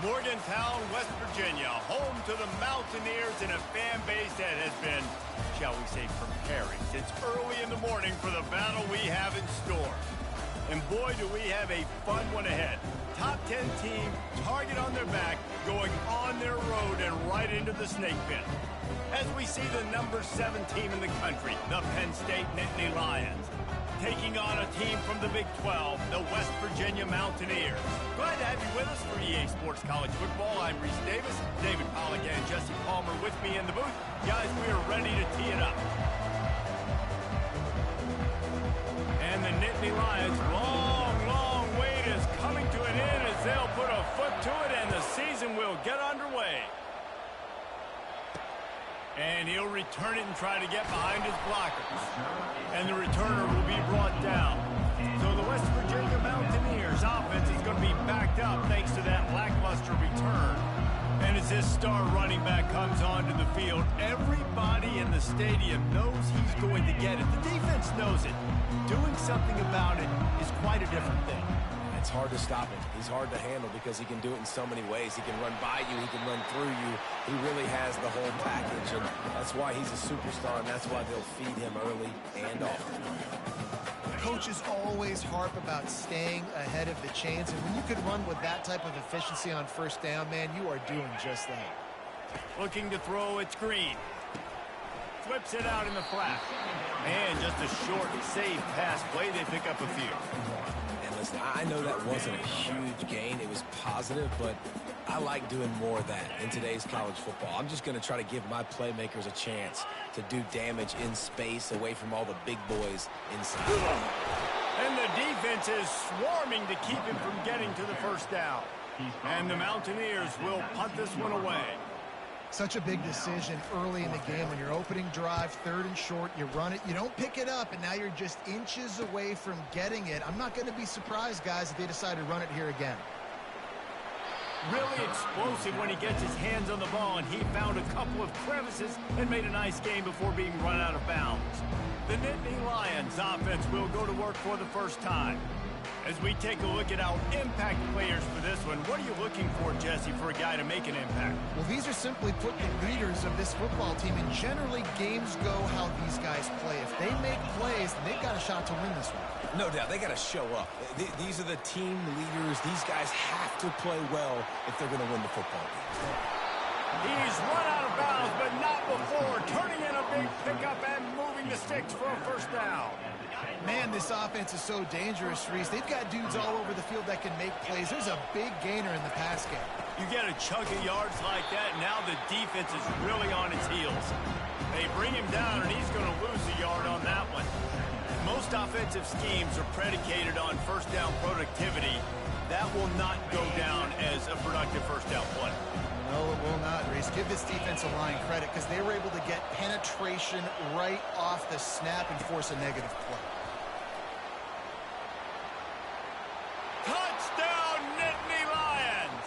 Morgantown, West Virginia, home to the Mountaineers and a fan base that has been, shall we say, preparing since early in the morning for the battle we have in store. And boy, do we have a fun one ahead. Top 10 team, target on their back, going on their road and right into the snake pit. As we see the number 7 team in the country, the Penn State Nittany Lions, taking on a team from the Big 12, the West Virginia Mountaineers. Glad to have you with us for EA Sports College Football. I'm Reese Davis, David Pollack and Jesse Palmer with me in the booth. Guys, we are ready to tee it up. And the Nittany Lions' long wait is coming to an end as they'll put a foot to it and the season will get underway. And he'll return it and try to get behind his blockers. And the returner will be brought down. So the West Virginia Mountaineers offense is going to be backed up thanks to that lackluster return. And as this star running back comes onto the field, everybody in the stadium knows he's going to get it. The defense knows it. Doing something about it is quite a different thing. It's hard to stop him. He's hard to handle because he can do it in so many ways. He can run by you. He can run through you. He really has the whole package, and that's why he's a superstar, and that's why they'll feed him early and often. Coaches always harp about staying ahead of the chains, and when you can run with that type of efficiency on first down, man, you are doing just that. Looking to throw, it's Green. Flips it out in the flat. And just a short, safe pass play. They pick up a few. Listen, I know that wasn't a huge gain. It was positive, but I like doing more of that in today's college football. I'm just going to try to give my playmakers a chance to do damage in space away from all the big boys inside. And the defense is swarming to keep him from getting to the first down. And the Mountaineers will punt this one away. Such a big decision early in the game. When you're opening drive, 3rd and short, you run it, you don't pick it up, and now you're just inches away from getting it. I'm not going to be surprised, guys, if they decide to run it here again. Really explosive when he gets his hands on the ball, and he found a couple of crevices and made a nice game before being run out of bounds. The Nittany Lions offense will go to work for the first time. As we take a look at our impact players for this one, what are you looking for, Jesse, for a guy to make an impact? Well, these are simply put the leaders of this football team, and generally games go how these guys play. If they make plays, then they've got a shot to win this one. No doubt, they got to show up. These are the team leaders. These guys have to play well if they're going to win the football game. He's run out of bounds, but not before, turning in a big pickup and moving the sticks for a first down. Man, this offense is so dangerous, Reese. They've got dudes all over the field that can make plays. There's a big gainer in the pass game. You get a chunk of yards like that, now the defense is really on its heels. They bring him down, and he's going to lose a yard on that one. Most offensive schemes are predicated on first down productivity. That will not go down as a productive first down play. No, it will not, Reese. Give this defensive line credit because they were able to get penetration right off the snap and force a negative play. Touchdown, Nittany Lions!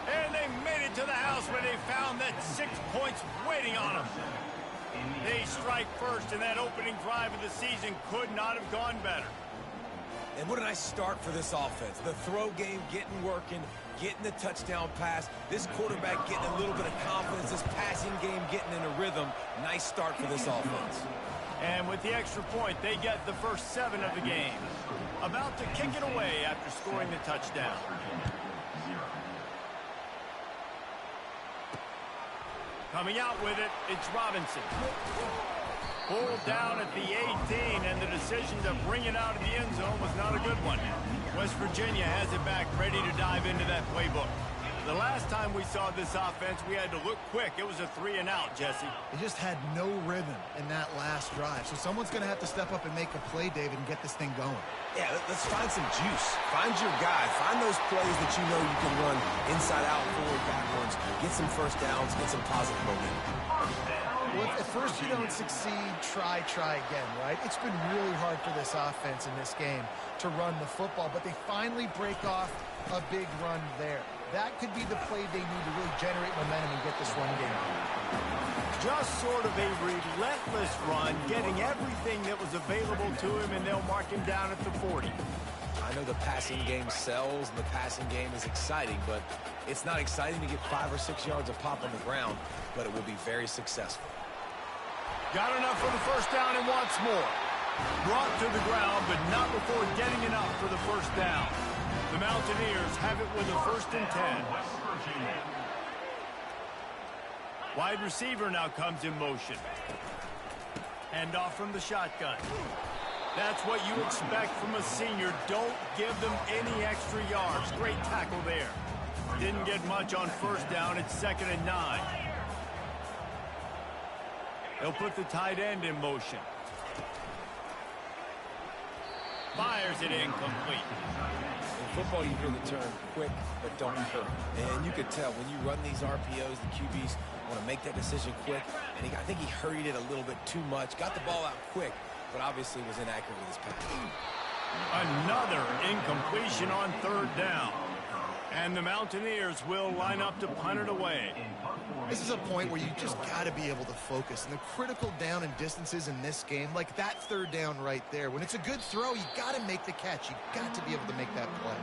And they made it to the house when they found that 6 points waiting on them. They strike first, and that opening drive of the season could not have gone better. And what a nice start for this offense. The throw game getting working, getting the touchdown pass. This quarterback getting a little bit of confidence. This passing game getting in a rhythm. Nice start for this offense. And with the extra point, they get the first 7 of the game. About to kick it away after scoring the touchdown. Coming out with it, it's Robinson. Pulled down at the 18, and the decision to bring it out of the end zone was not a good one. West Virginia has it back, ready to dive into that playbook. The last time we saw this offense, we had to look quick. It was a 3-and-out, Jesse. They just had no rhythm in that last drive. So someone's going to have to step up and make a play, David, and get this thing going. Yeah, let's find some juice. Find your guy. Find those plays that you know you can run inside out, forward, backwards. Get some first downs. Get some positive momentum. Well, if at first you don't succeed, try again, right? It's been really hard for this offense in this game to run the football, but they finally break off a big run there. That could be the play they need to really generate momentum and get this run game. Just sort of a relentless run, getting everything that was available to him, and they'll mark him down at the 40. I know the passing game sells and the passing game is exciting, but it's not exciting to get 5 or 6 yards a pop on the ground, but it will be very successful. Got enough for the first down and wants more. Brought to the ground, but not before getting enough for the first down. The Mountaineers have it with a 1st and 10. Wide receiver now comes in motion. Hand off from the shotgun. That's what you expect from a senior. Don't give them any extra yards. Great tackle there. Didn't get much on first down. It's 2nd and 9. They'll put the tight end in motion. Fires it incomplete. In football, you hear the term quick, but don't hurt. And you could tell when you run these RPOs, the QBs want to make that decision quick. And I think he hurried it a little bit too much. Got the ball out quick, but obviously was inaccurate with his pass. Another incompletion on 3rd down. And the Mountaineers will line up to punt it away. This is a point where you just got to be able to focus. And the critical down and distances in this game, like that 3rd down right there, when it's a good throw, you got to make the catch. You got to be able to make that play.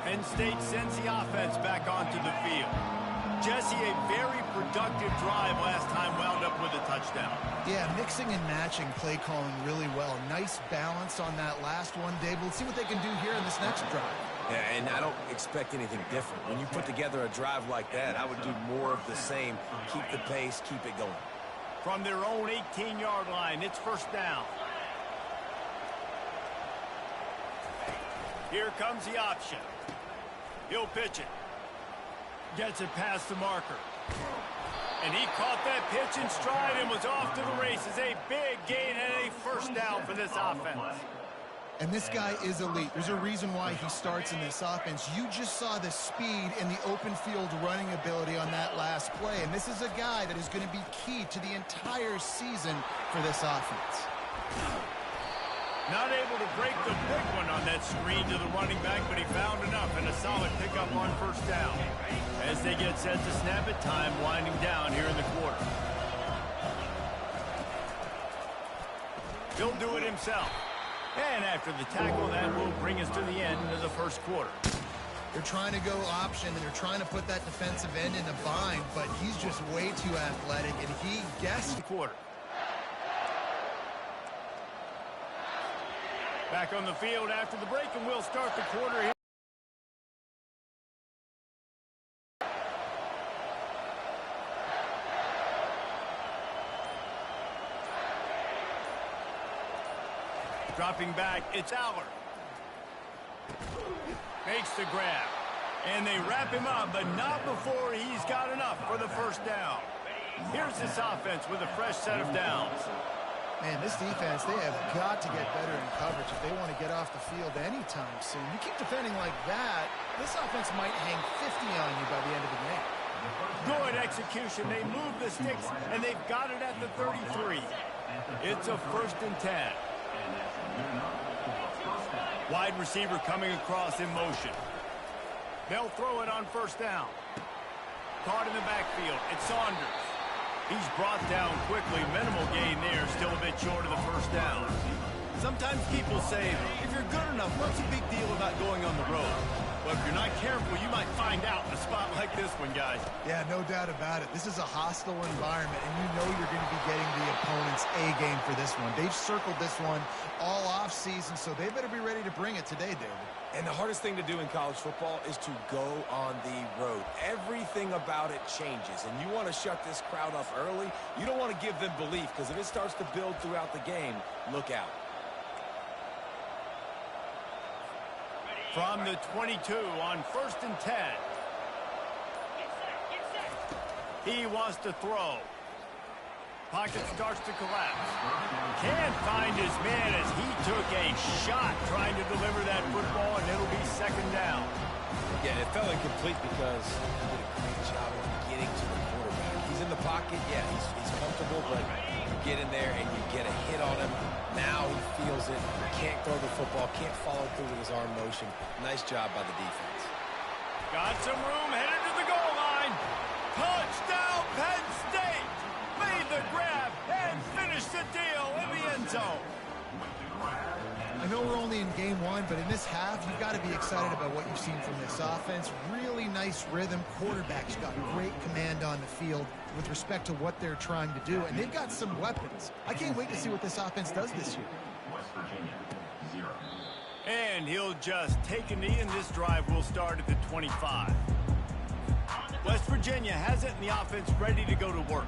Penn State sends the offense back onto the field. Jesse, a very productive drive last time, wound up with a touchdown. Yeah, mixing and matching play calling really well. Nice balance on that last one, Dave. We'll see what they can do here in this next drive. Yeah, and I don't expect anything different. When you put together a drive like that, I would do more of the same. Keep the pace, keep it going. From their own 18-yard line, it's 1st down. Here comes the option. He'll pitch it. Gets it past the marker. And he caught that pitch in stride and was off to the races. A big gain and a 1st down for this offense. And this guy is elite. There's a reason why he starts in this offense. You just saw the speed and the open field running ability on that last play. And this is a guy that is going to be key to the entire season for this offense. Not able to break the big one on that screen to the running back, but he found enough and a solid pickup on 1st down. As they get set to snap it, time winding down here in the quarter. He'll do it himself. And after the tackle, that will bring us to the end of the 1st quarter. They're trying to go option, and they're trying to put that defensive end in a bind, but he's just way too athletic, and he guessed. Quarter. Back on the field after the break, and we'll start the quarter here. Dropping back, it's Aller. Makes the grab. And they wrap him up, but not before he's got enough for the 1st down. Here's this offense with a fresh set of downs. Man, this defense, they have got to get better in coverage if they want to get off the field anytime soon. You keep defending like that, this offense might hang 50 on you by the end of the game. Good execution. They move the sticks, and they've got it at the 33. It's a 1st and 10. Wide receiver coming across in motion. They'll throw it on 1st down. Caught in the backfield. It's Saunders. He's brought down quickly. Minimal gain there. Still a bit short of the 1st down. Sometimes people say, if you're good enough, what's the big deal about going on the road? Well, if you're not careful, you might find out in a spot like this one, guys. Yeah, no doubt about it. This is a hostile environment, and you know you're going to be getting the opponent's A game for this one. They've circled this one all offseason, so they better be ready to bring it today, David. And the hardest thing to do in college football is to go on the road. Everything about it changes, and you want to shut this crowd off early. You don't want to give them belief, because if it starts to build throughout the game, look out. From the 22 on 1st and 10. He wants to throw. Pocket starts to collapse. Can't find his man as he took a shot trying to deliver that football, and it'll be 2nd down. Yeah, it felt incomplete because he did a great job of getting to the quarterback. He's in the pocket. Yeah, he's comfortable, but you get in there and you get a hit on him. Now he feels it. Can't throw the football. Can't follow through with his arm motion. Nice job by the defense. Got some room, headed to the goal line. Touchdown, Penn State. Made the grab and finished the deal in the end zone. I know we're only in game one, but in this half, you've got to be excited about what you've seen from this offense. Really nice rhythm. Quarterback's got great command on the field with respect to what they're trying to do, and they've got some weapons. I can't wait to see what this offense does this year. West Virginia, 0. And he'll just take a knee, and this drive will start at the 25. West Virginia has it, and the offense ready to go to work.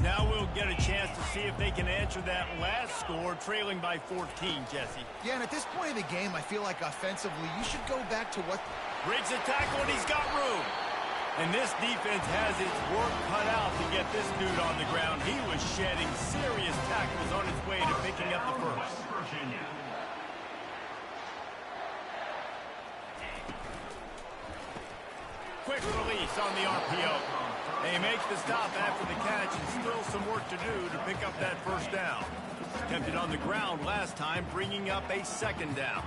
Now we'll get a chance to see if they can answer that last score, trailing by 14, Jesse. Yeah, and at this point in the game, I feel like offensively, you should go back to what... Breaks a tackle, and he's got room. And this defense has its work cut out to get this dude on the ground. He was shedding serious tackles on his way to picking up the first. West Virginia. Quick release on the RPO. He makes the stop after the catch, and still some work to do to pick up that first down. Attempted on the ground last time, bringing up a second down.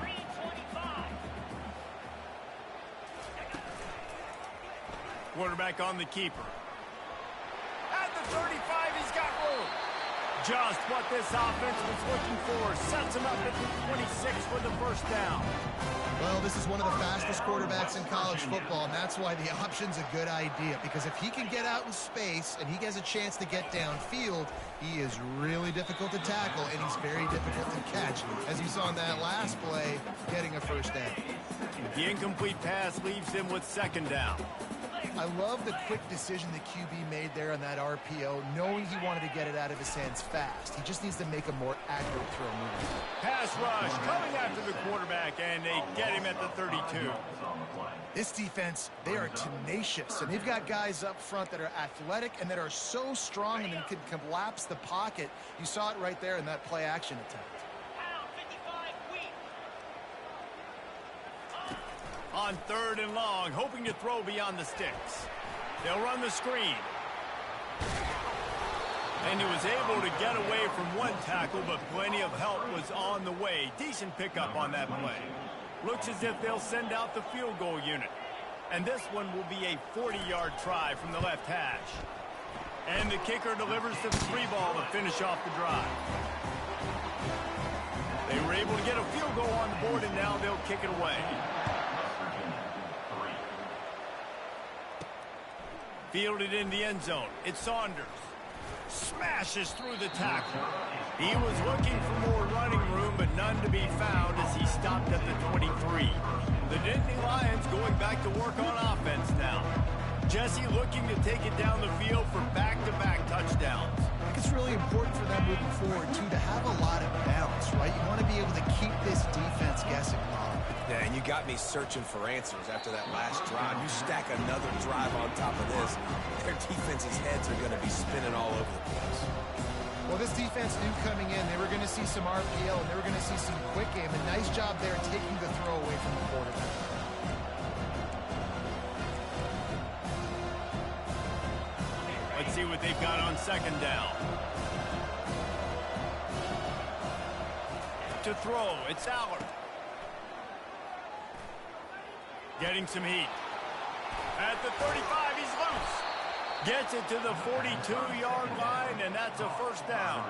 Quarterback on the keeper. At the 35, he's got room. Just what this offense was looking for. Sets him up at the 26 for the first down. Well, this is one of the fastest quarterbacks in college football, and that's why the option's a good idea. Because if he can get out in space and he has a chance to get downfield, he is really difficult to tackle, and he's very difficult to catch. As you saw in that last play, getting a first down. The incomplete pass leaves him with second down. I love the quick decision the QB made there on that RPO, knowing he wanted to get it out of his hands fast. He just needs to make a more accurate throw movement. Pass rush coming after the quarterback, and they get him at the 32. This defense, they are tenacious, and they've got guys up front that are athletic and that are so strong and can collapse the pocket. You saw it right there in that play action attempt. On third and long, hoping to throw beyond the sticks. They'll run the screen. And he was able to get away from one tackle, but plenty of help was on the way. Decent pickup on that play. Looks as if they'll send out the field goal unit. And this one will be a 40-yard try from the left hash. And the kicker delivers the free ball to finish off the drive. They were able to get a field goal on the board, and now they'll kick it away. Fielded in the end zone. It's Saunders. Smashes through the tackle. He was looking for more running room, but none to be found as he stopped at the 23. The Nittany Lions going back to work on offense now. Jesse looking to take it down the field for back-to-back touchdowns. I think it's really important for them moving forward, too, to have a lot of balance, right? You want to be able to keep this defense guessing. Yeah, and you got me searching for answers after that last drive. You stack another drive on top of this, their defense's heads are going to be spinning all over the place. Well, this defense knew coming in they were going to see some RPO, and they were going to see some quick game. A nice job there taking the throw away from the quarterback. Let's see what they've got on second down. To throw, it's Allard. Getting some heat. At the 35, he's loose. Gets it to the 42-yard line, and that's a first down.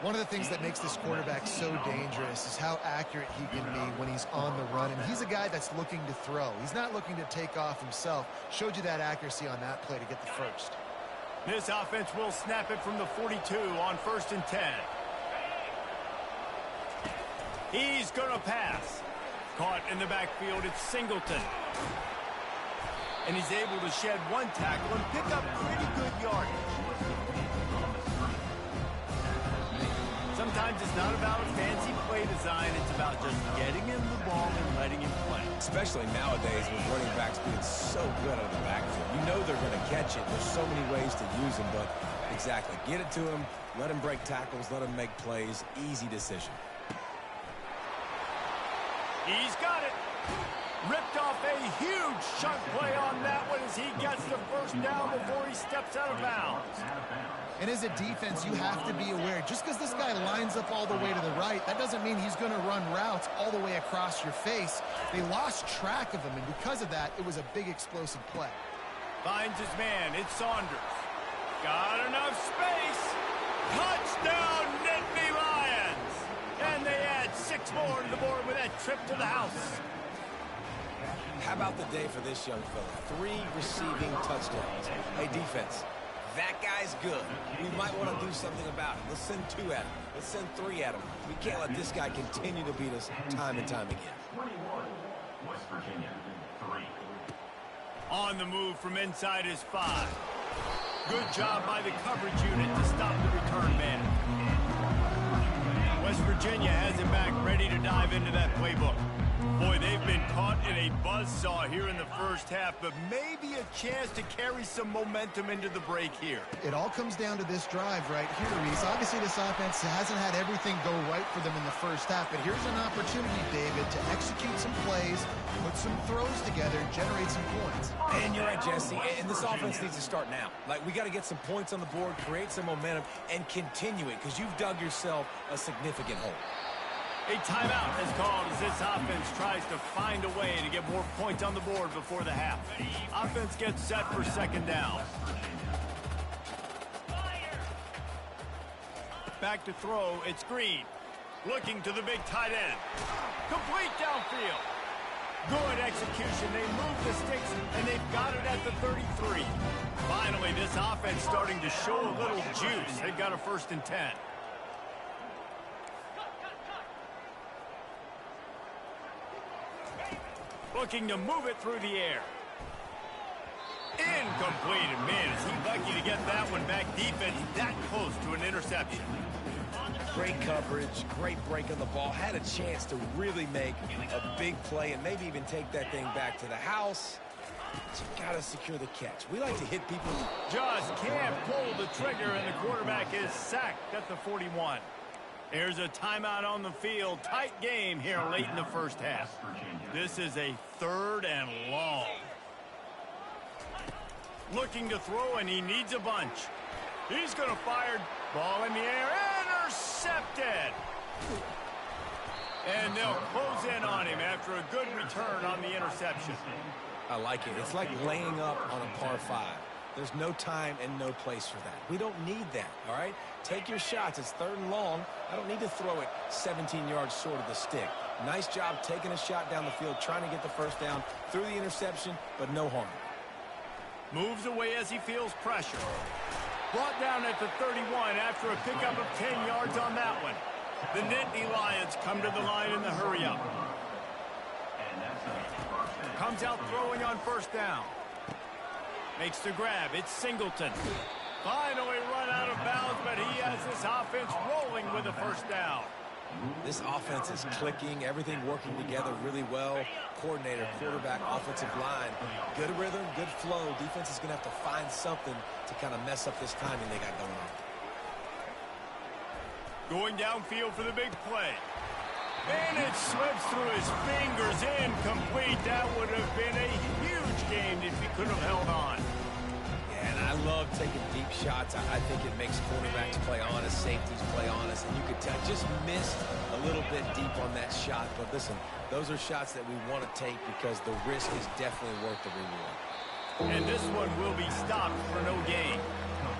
One of the things that makes this quarterback so dangerous is how accurate he can be when he's on the run. And he's a guy that's looking to throw. He's not looking to take off himself. Showed you that accuracy on that play to get the first. This offense will snap it from the 42 on 1st and 10. He's going to pass. Caught in the backfield, it's Singleton. And he's able to shed one tackle and pick up pretty good yardage. Sometimes it's not about a fancy play design, it's about just getting him the ball and letting him play. Especially nowadays with running backs being so good out of the backfield. You know they're going to catch it. There's so many ways to use them, but exactly. Get it to him, let him break tackles, let him make plays. Easy decision. He's got it. Ripped off a huge chunk play on that one as he gets the first down before he steps out of bounds. And as a defense, you have to be aware, just because this guy lines up all the way to the right, that doesn't mean he's going to run routes all the way across your face. They lost track of him, and because of that, it was a big explosive play. Finds his man. It's Saunders. Got enough space. Touchdown, Nittany Lions. And they add Six more to the board with that trip to the house. How about the day for this young fella? 3 receiving touchdowns. Hey, defense, that guy's good. We might want to do something about it. Let's send 2 at him. Let's send 3 at him. We can't let this guy continue to beat us time and time again. 21, West Virginia, 3. On the move from inside his 5. Good job by the coverage unit to stop the return man. West Virginia has him back ready to dive into that playbook. Boy, they've been caught in a buzzsaw here in the first half, but maybe a chance to carry some momentum into the break here. It all comes down to this drive right here, Reese. Obviously, this offense hasn't had everything go right for them in the first half, but here's an opportunity, David, to execute some plays, put some throws together, and generate some points. And you're right, Jesse, and this offense needs to start now. Like, we got to get some points on the board, create some momentum, and continue it, because you've dug yourself a significant hole. A timeout is called as this offense tries to find a way to get more points on the board before the half. Offense gets set for second down. Back to throw, it's Green. Looking to the big tight end. Complete downfield. Good execution. They move the sticks, and they've got it at the 33. Finally, this offense starting to show a little juice. They've got a 1st and 10. Looking to move it through the air. Incomplete. And man, is he lucky to get that one back. Defense that close to an interception. Great coverage, great break on the ball. Had a chance to really make a big play and maybe even take that thing back to the house. But you got to secure the catch. We like to hit people. Just can't pull the trigger, and the quarterback is sacked at the 41. Here's a timeout on the field. Tight game here late in the first half. This is a 3rd and long. Looking to throw, and he needs a bunch. He's going to fire. Ball in the air. Intercepted. And they'll close in on him after a good return on the interception. I like it. It's like laying up on a par 5. There's no time and no place for that. We don't need that, all right? Take your shots. It's 3rd and long. I don't need to throw it 17 yards short of the stick. Nice job taking a shot down the field, trying to get the 1st down through the interception, but no harm. Moves away as he feels pressure. Brought down at the 31 after a pickup of 10 yards on that one. The Nittany Lions come to the line in the hurry-up. Comes out throwing on 1st down. Makes the grab. It's Singleton. Finally run out of bounds, but he has this offense rolling with a 1st down. This offense is clicking, everything working together really well. Coordinator, quarterback, offensive line. Good rhythm, good flow. Defense is going to have to find something to kind of mess up this timing they got going on. Going downfield for the big play. And it slips through his fingers. Incomplete. That would have been a huge game if he could have held on. Yeah, and I love taking deep shots. I think it makes quarterbacks play honest, safeties play honest, and you could tell just missed a little bit deep on that shot. But listen, those are shots that we want to take because the risk is definitely worth the reward. And this one will be stopped for no gain.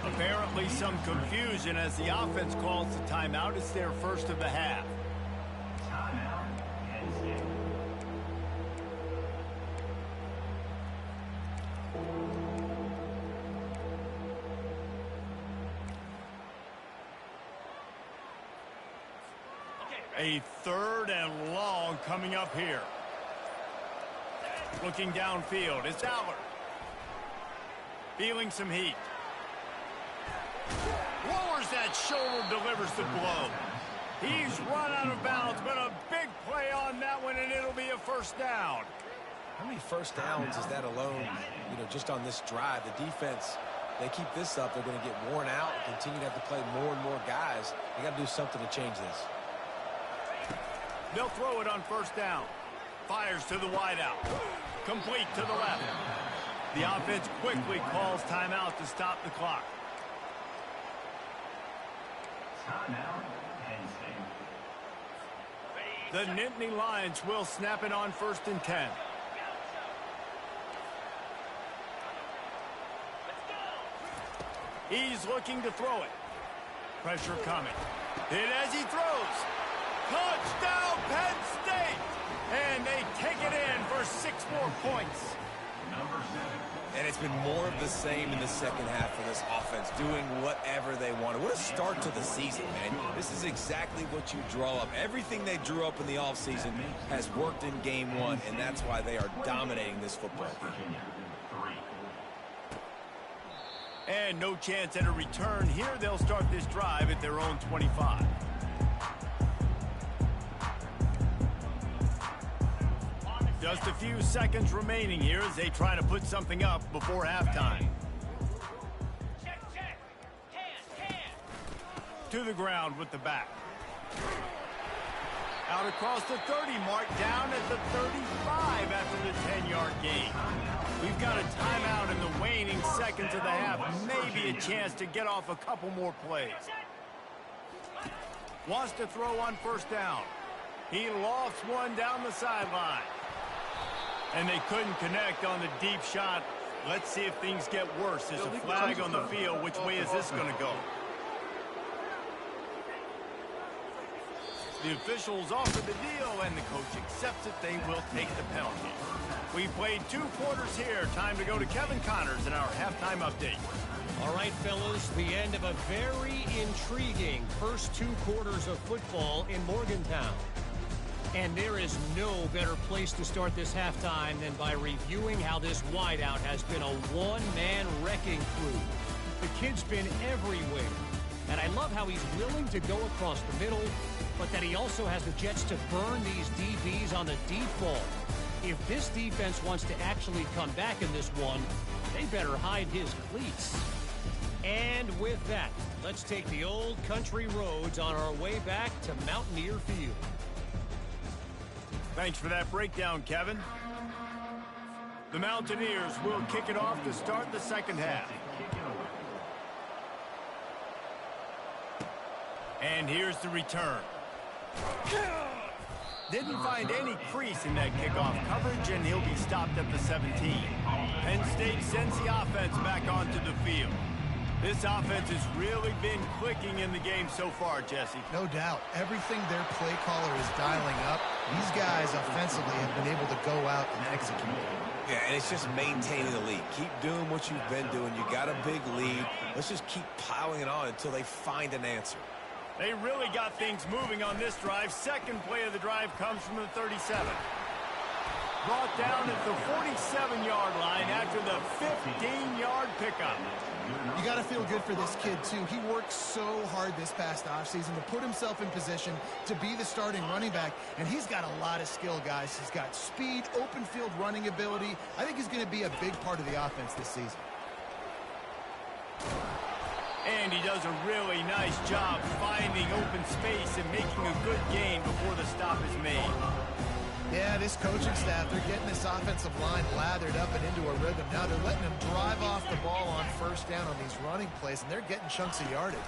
Apparently some confusion as the offense calls the timeout. It's their 1st of the half. A 3rd and long coming up here. Looking downfield, it's Aller. Feeling some heat. Lowers that shoulder, delivers the blow. He's run out of bounds, but a big play on that one, and it'll be a 1st down. How many 1st downs is that alone, just on this drive? The defense, they keep this up, they're going to get worn out and continue to have to play more and more guys. They got to do something to change this. They'll throw it on 1st down. Fires to the wideout. Complete to the left. The offense quickly calls timeout to stop the clock. The Nittany Lions will snap it on 1st and 10. He's looking to throw it. Pressure coming. Hit as he throws. Touchdown, Penn State! And they take it in for 6 more points. Number 7. And it's been more of the same in the second half for this offense, doing whatever they wanted. What a start to the season, man. This is exactly what you draw up. Everything they drew up in the offseason has worked in game 1, and that's why they are dominating this football game. Virginia, 3. And no chance at a return here. They'll start this drive at their own 25. Just a few seconds remaining here as they try to put something up before halftime. To the ground with the back. Out across the 30 mark, down at the 35 after the 10-yard gain. We've got a timeout in the waning seconds of the half. Maybe a chance to get off a couple more plays. Wants to throw on first down. He lofts one down the sideline. And they couldn't connect on the deep shot. Let's see if things get worse. There's a flag on the field. Which way is this going to go? The officials offer the deal, and the coach accepts it. They will take the penalty. We played 2 quarters here. Time to go to Kevin Connors in our halftime update. All right, fellas, the end of a very intriguing first 2 quarters of football in Morgantown. And there is no better place to start this halftime than by reviewing how this wideout has been a one-man wrecking crew. The kid's been everywhere. And I love how he's willing to go across the middle, but that he also has the jets to burn these DBs on the deep ball. If this defense wants to actually come back in this one, they better hide his cleats. And with that, let's take the old country roads on our way back to Mountaineer Field. Thanks for that breakdown, Kevin. The Mountaineers will kick it off to start the second half. And here's the return. Didn't find any crease in that kickoff coverage, and he'll be stopped at the 17. Penn State sends the offense back onto the field. This offense has really been clicking in the game so far, Jesse. No doubt. Everything their play caller is dialing up, these guys offensively have been able to go out and execute. Yeah, and it's just maintaining the lead. Keep doing what you've been doing. You got a big lead. Let's just keep piling it on until they find an answer. They really got things moving on this drive. Second play of the drive comes from the 37. Brought down at the 47-yard line after the 15-yard pickup. You got to feel good for this kid, too. He worked so hard this past offseason to put himself in position to be the starting running back, and he's got a lot of skill, guys. He's got speed, open field running ability. I think he's going to be a big part of the offense this season. And he does a really nice job finding open space and making a good gain before the stop is made. Yeah, this coaching staff, they're getting this offensive line lathered up and into a rhythm. Now they're letting them drive off the ball on first down on these running plays, and they're getting chunks of yardage.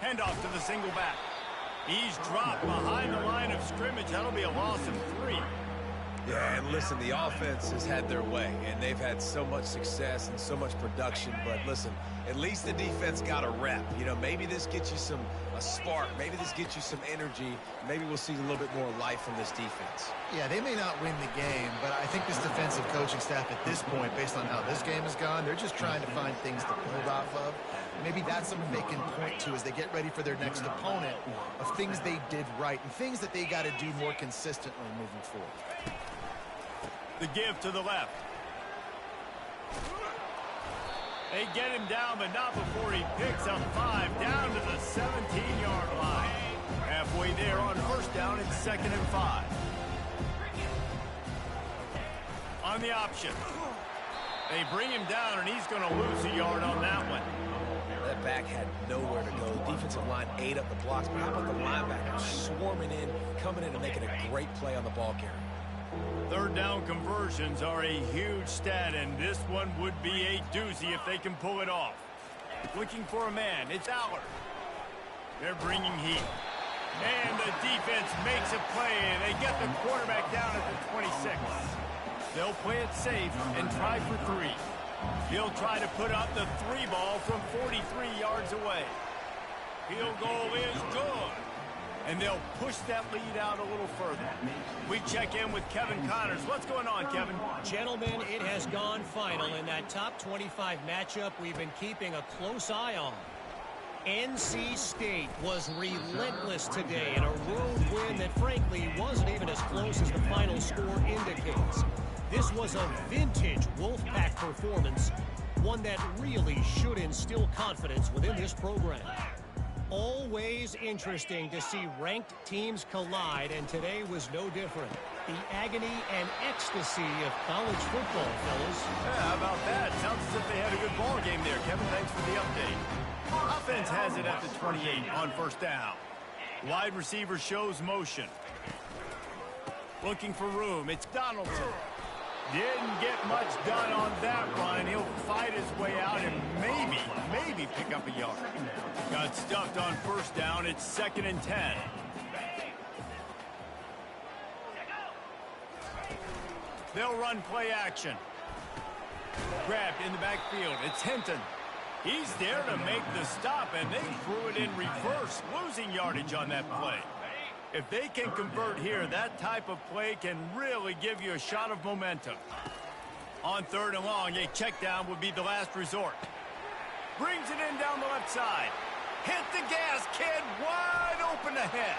Handoff to the single back. He's dropped behind the line of scrimmage. That'll be a loss of 3. Yeah, and listen, the offense has had their way, and they've had so much success and so much production. But listen, at least the defense got a rep. You know, maybe this gets you a spark. Maybe this gets you some energy. Maybe we'll see a little bit more life from this defense. Yeah, they may not win the game, but I think this defensive coaching staff at this point, based on how this game has gone, they're just trying to find things to build off of. Maybe that's something they can point to as they get ready for their next opponent of things they did right and things that they got to do more consistently moving forward. The give to the left. They get him down, but not before he picks up 5 down to the 17-yard line. Halfway there on first down, it's 2nd and 5. On the option. They bring him down, and he's going to lose a yard on that one. That back had nowhere to go. The defensive line ate up the blocks, but how about the linebackers swarming in, coming in and making a great play on the ball carrier? Third down conversions are a huge stat, and this one would be a doozy if they can pull it off. Looking for a man. It's Aller. They're bringing heat. And the defense makes a play, and they get the quarterback down at the 26. They'll play it safe and try for 3. He'll try to put up the 3 ball from 43 yards away. Field goal is good. And they'll push that lead out a little further. We check in with Kevin Connors. What's going on, Kevin? Gentlemen, it has gone final in that top 25 matchup we've been keeping a close eye on. NC State was relentless today in a road win that frankly wasn't even as close as the final score indicates. This was a vintage Wolfpack performance, one that really should instill confidence within this program. Always interesting to see ranked teams collide, and today was no different. The agony and ecstasy of college football, fellas. Yeah, how about that? Sounds as if they had a good ball game there. Kevin, thanks for the update. Offense has it at the 28 on first down. Wide receiver shows motion. Looking for room. It's Donaldson. Didn't get much done on that run. He'll fight his way out and maybe pick up a yard. Got stuffed on first down. It's 2nd and 10. They'll run play action. Grabbed in the backfield. It's Hinton. He's there to make the stop, and they threw it in reverse, losing yardage on that play. If they can convert here, that type of play can really give you a shot of momentum. On 3rd and long, a check down would be the last resort. Brings it in down the left side. Hit the gas, kid. Wide open ahead.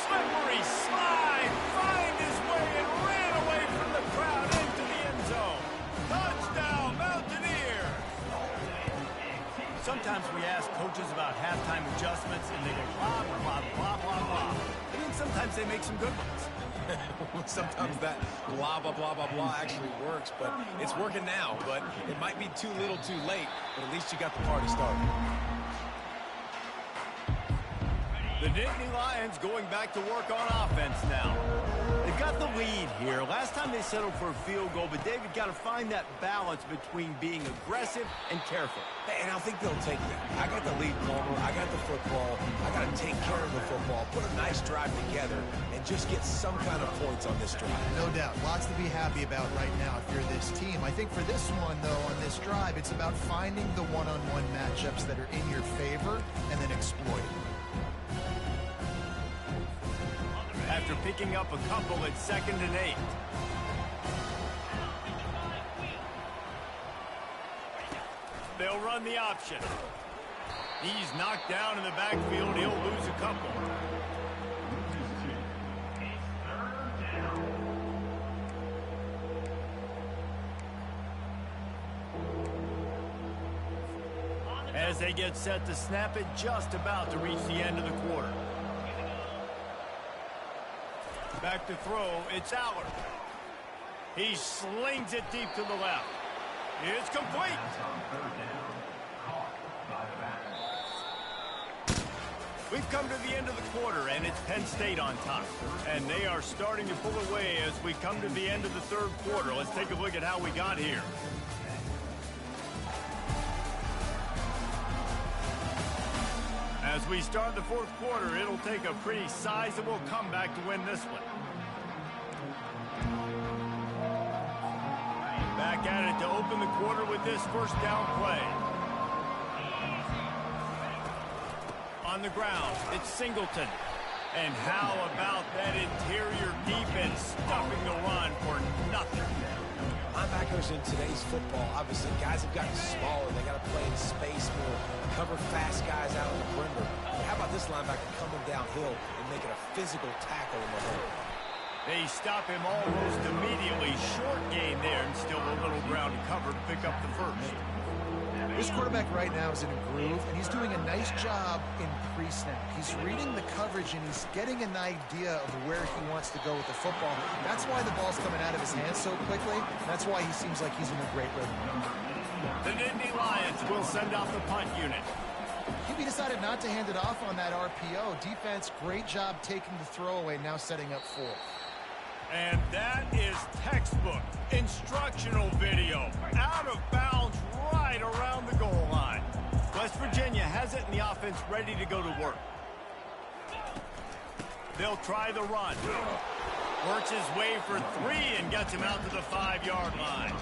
Slippery slide. Find his way and ran away from the crowd into the end zone. Touchdown, Mountaineer. Sometimes we ask coaches about halftime adjustments, and they go blah, blah, blah, blah, blah. I mean, sometimes they make some good ones. Sometimes that blah, blah, blah, blah, blah actually works, but it's working now. But it might be too little too late, but at least you got the party started. The Nittany Lions going back to work on offense now. They've got the lead here. Last time they settled for a field goal, but David got to find that balance between being aggressive and careful. And I think they'll take that. I got the lead, Palmer. I got the football. I got to take care of the football, put a nice drive together, and just get some kind of points on this drive. No doubt. Lots to be happy about right now if you're this team. I think for this one, though, on this drive, it's about finding the one-on-one matchups that are in your favor and then exploiting. After picking up a couple at 2nd and 8. They'll run the option. He's knocked down in the backfield. He'll lose a couple. As they get set to snap it, just about to reach the end of the quarter. Back to throw, it's Allard. He slings it deep to the left. It's complete. We've come to the end of the quarter, and it's Penn State on top. And they are starting to pull away as we come to the end of the 3rd quarter. Let's take a look at how we got here. As we start the 4th quarter, it'll take a pretty sizable comeback to win this one. Back at it to open the quarter with this first down play. On the ground, it's Singleton. And how about that interior defense stopping the run for nothing? Linebackers in today's football, obviously, guys have gotten smaller. They got to play in space more, cover fast guys out on the perimeter. But how about this linebacker coming downhill and making a physical tackle in the hole? They stop him almost immediately. Short gain there, and still a little ground to cover to pick up the first. This quarterback right now is in a groove, and he's doing a nice job in pre-snap. He's reading the coverage, and he's getting an idea of where he wants to go with the football. That's why the ball's coming out of his hands so quickly. That's why he seems like he's in a great rhythm. The Nittany Lions will send out the punt unit. QB decided not to hand it off on that RPO. Defense, great job taking the throwaway, now setting up 4. And that is textbook instructional video. Out of bounds right around the goal line. West Virginia has it and the offense ready to go to work. They'll try the run. Works his way for 3 and gets him out to the 5-yard line.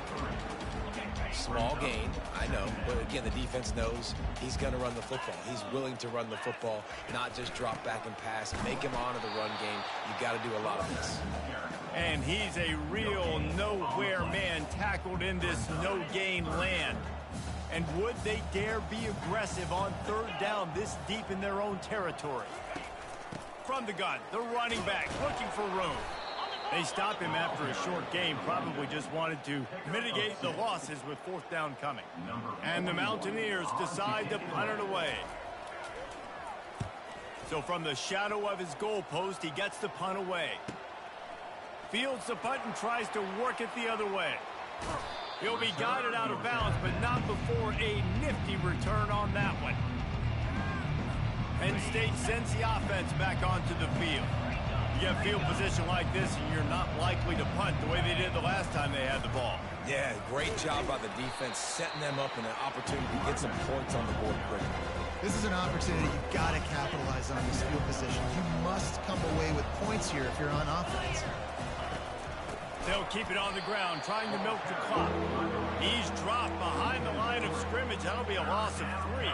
Small gain, I know, but again, the defense knows he's going to run the football. He's willing to run the football, not just drop back and pass, make him honor the run game. You got to do a lot of this. And he's a real nowhere man tackled in this no-gain land. And would they dare be aggressive on third down this deep in their own territory? From the gun, the running back looking for room. They stop him after a short game, probably just wanted to mitigate the losses with fourth down coming. And the Mountaineers decide to punt it away. So from the shadow of his goalpost, he gets the punt away. Fields the punt and tries to work it the other way. He'll be guided out of bounds, but not before a nifty return on that one. Penn State sends the offense back onto the field. You get field position like this, and you're not likely to punt the way they did the last time they had the ball. Yeah, great job by the defense, setting them up in an opportunity to get some points on the board quickly. This is an opportunity you've got to capitalize on this field position. You must come away with points here if you're on offense. They'll keep it on the ground, trying to milk the clock. He's dropped behind the line of scrimmage. That'll be a loss of 3.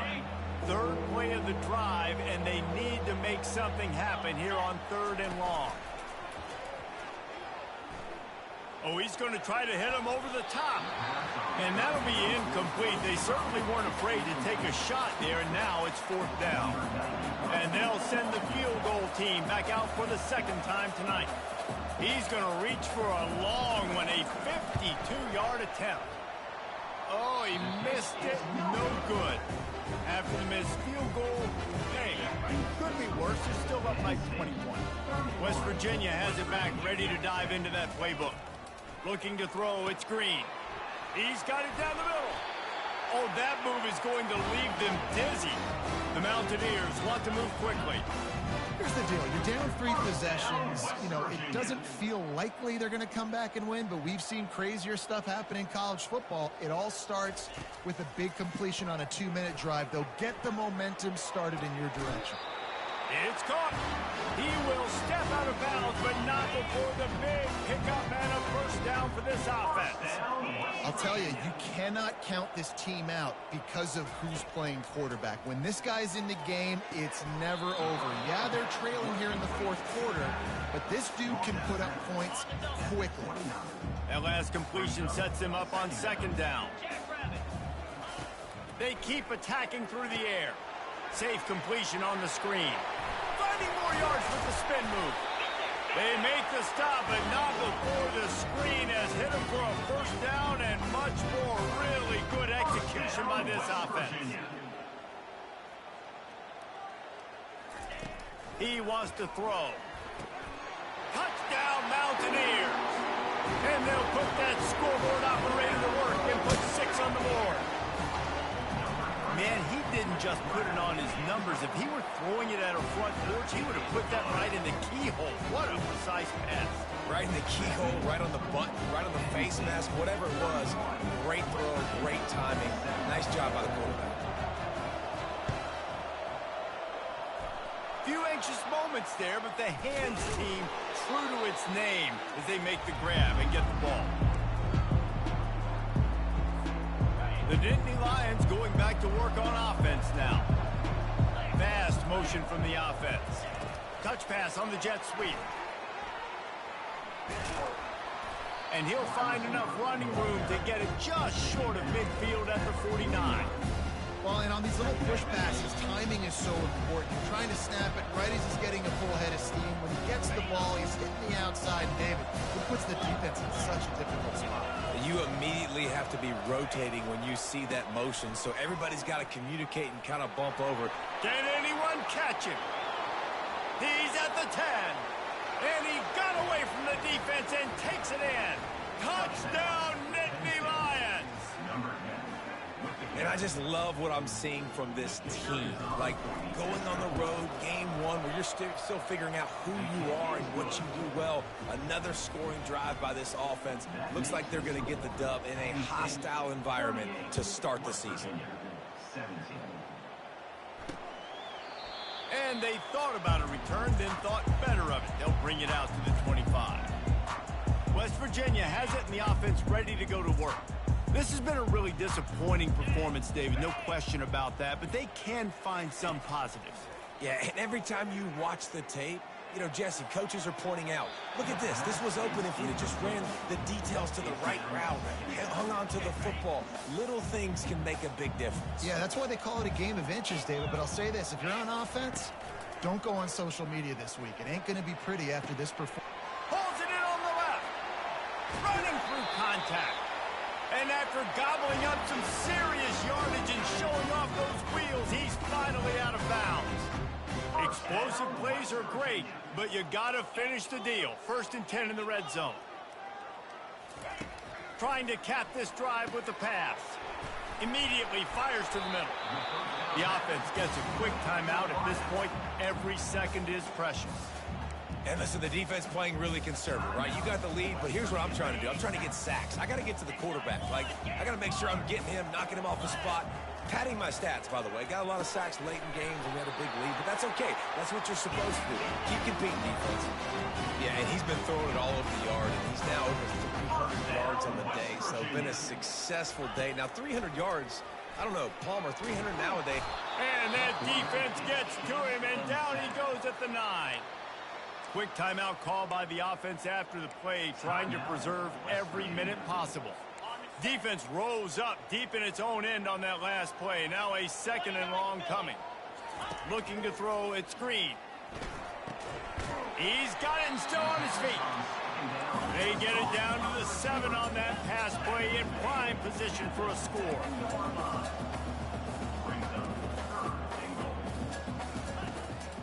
Third play of the drive, and they need to make something happen here on 3rd and long. Oh, he's going to try to hit him over the top. And that'll be incomplete. They certainly weren't afraid to take a shot there, and now it's 4th down. And they'll send the field goal team back out for the 2nd time tonight. He's going to reach for a long one, a 52-yard attempt. Oh, he missed it. No good. After the missed field goal, hey, could be worse. They're still up by 21. West Virginia has it back, ready to dive into that playbook. Looking to throw, it's Green. He's got it down the middle. Oh, that move is going to leave them dizzy. The Mountaineers want to move quickly. Here's the deal. You're down 3 possessions. You know, it doesn't feel likely they're going to come back and win, but we've seen crazier stuff happen in college football. It all starts with a big completion on a 2-minute drive. They'll get the momentum started in your direction. It's caught. He will step out of bounds, but not before the big pickup and a first down for this offense. I'll tell you, you cannot count this team out because of who's playing quarterback. When this guy's in the game, it's never over. Yeah, they're trailing here in the 4th quarter, but this dude can put up points quickly. That last completion sets him up on 2nd down. They keep attacking through the air. Safe completion on the screen. Finding more yards with the spin move. They make the stop, but not before the screen has hit him for a first down and much more. Really good execution by this offense. He wants to throw. Touchdown, Mountaineers. And they'll put that scoreboard operator to work and put 6 on the board. Man, he didn't just put it on his numbers. If he were throwing it at a front porch, he would have put that right in the keyhole. What a precise pass. Right in the keyhole, right on the button, right on the face mask, whatever it was. Great throw, great timing. Nice job by the quarterback. Few anxious moments there, but the hands team true to its name as they make the grab and get the ball. The Nittany Lions going back to work on offense now. Fast motion from the offense. Touch pass on the jet sweep. And he'll find enough running room to get it just short of midfield at the 49. Well, and on these little push passes, timing is so important. You're trying to snap it right as he's getting a full head of steam. When he gets the ball, he's hitting the outside, David. It puts the defense in such a difficult spot. You immediately have to be rotating when you see that motion, so everybody's got to communicate and kind of bump over. Can anyone catch him? He's at the 10. And he got away from the defense and takes it in. Touchdown, Nittany Lions. And I just love what I'm seeing from this team. Like, going on the road, game 1, where you're still figuring out who you are and what you do well. Another scoring drive by this offense. Looks like they're going to get the dub in a hostile environment to start the season. And they thought about a return, then thought better of it. They'll bring it out to the 25. West Virginia has it, and the offense ready to go to work. This has been a really disappointing performance, David, no question about that, but they can find some positives. Yeah, and every time you watch the tape, you know, Jesse, coaches are pointing out, look at this. This was open if we had just ran the details to the right route, hung on to the football. Little things can make a big difference. Yeah, that's why they call it a game of inches, David. But I'll say this, if you're on offense, don't go on social media this week. It ain't going to be pretty after this performance. Pulls it in on the left. Running through contact. And after gobbling up some serious yardage and showing off those wheels, he's finally out of bounds. Explosive plays are great, but you gotta finish the deal. 1st and 10 in the red zone. Trying to cap this drive with the pass. Immediately fires to the middle. The offense gets a quick timeout. At this point, every second is precious. And listen, the defense playing really conservative, right? You got the lead, but here's what I'm trying to do. I'm trying to get sacks. I got to get to the quarterback. Like, I got to make sure I'm getting him, knocking him off the spot. Padding my stats, by the way. Got a lot of sacks late in games, and we had a big lead, but that's okay. That's what you're supposed to do. Keep competing, defense. Yeah, and he's been throwing it all over the yard, and he's now over 300 yards on the day, so been a successful day. Now, 300 yards, I don't know, Palmer, 300 nowadays. And that defense gets to him, and down he goes at the 9. Quick timeout call by the offense after the play, trying to preserve every minute possible. Defense rose up deep in its own end on that last play. Now a 2nd and long coming. Looking to throw it screen. He's got it and still on his feet. They get it down to the 7 on that pass play in prime position for a score.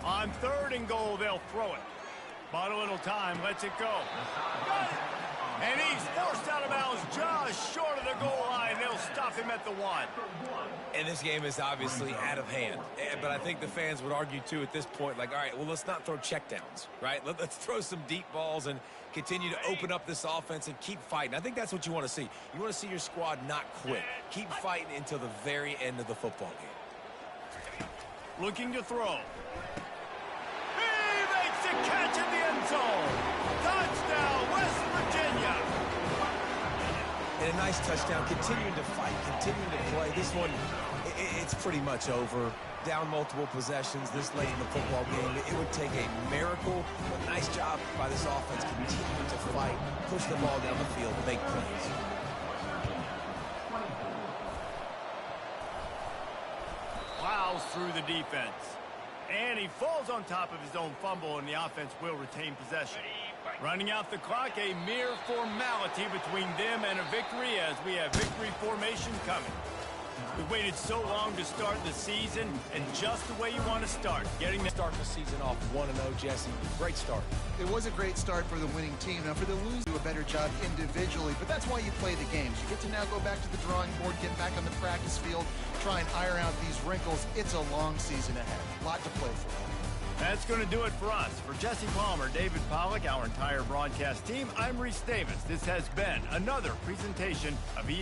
On 3rd and goal, they'll throw it. Bought a little time, lets it go. Got it. And he's forced out of bounds just short of the goal line. They'll stop him at the 1. And this game is obviously out of hand. But I think the fans would argue, too, at this point, like, all right, well, let's not throw checkdowns, right? Let's throw some deep balls and continue to open up this offense and keep fighting. I think that's what you want to see. You want to see your squad not quit. Keep fighting until the very end of the football game. Looking to throw. He makes a catch in the end zone. Touchdown, West Virginia. And a nice touchdown, continuing to fight, continuing to play. This one, it's pretty much over. Down multiple possessions this late in the football game. It would take a miracle, but nice job by this offense continuing to fight, push the ball down the field, make plays. Plows through the defense. And he falls on top of his own fumble, and the offense will retain possession. Running out the clock, a mere formality between them and a victory as we have victory formation coming. We waited so long to start the season, and just the way you want to start. Getting to start the season off 1-0, Jesse. Great start. It was a great start for the winning team. Now, for the losers, do a better job individually, but that's why you play the games. You get to now go back to the drawing board, get back on the practice field, try and iron out these wrinkles. It's a long season ahead. A lot to play for. That's going to do it for us. For Jesse Palmer, David Pollack, our entire broadcast team, I'm Reese Davis. This has been another presentation of